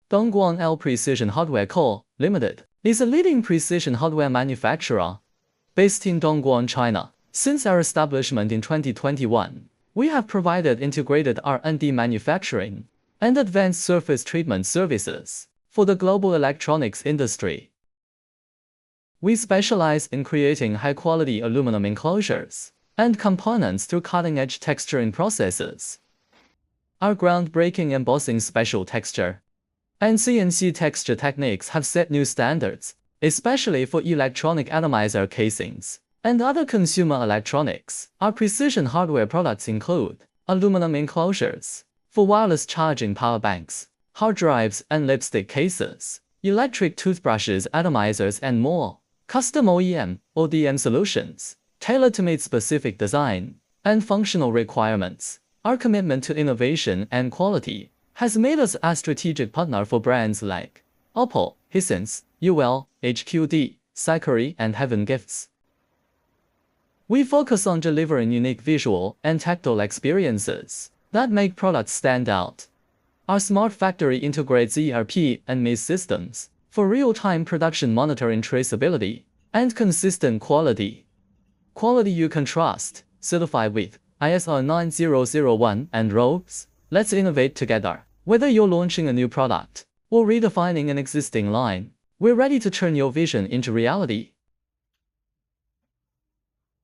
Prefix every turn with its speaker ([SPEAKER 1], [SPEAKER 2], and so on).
[SPEAKER 1] Dongguan L Precision Hardware Co., Limited is a leading precision hardware manufacturer based in Dongguan, China. Since our establishment in 2021, we have provided integrated R&D manufacturing and advanced surface treatment services for the global electronics industry. We specialize in creating high-quality aluminum enclosures and components through cutting-edge texturing processes. Our groundbreaking embossing special texture and CNC texture techniques have set new standards, especially for electronic atomizer casings and other consumer electronics. Our precision hardware products include aluminum enclosures for wireless charging power banks, hard drives and lipstick cases, electric toothbrushes, atomizers, and more. Custom OEM, ODM solutions, tailored to meet specific design and functional requirements. Our commitment to innovation and quality has made us a strategic partner for brands like Oppo, Hisense, UL, HQD, Sakura, and Heaven Gifts. We focus on delivering unique visual and tactile experiences that make products stand out. Our smart factory integrates ERP and MES systems for real-time production monitoring, traceability, and consistent quality. Quality you can trust, certified with ISO 9001 and RoHS. Let's innovate together. Whether you're launching a new product or redefining an existing line, we're ready to turn your vision into reality.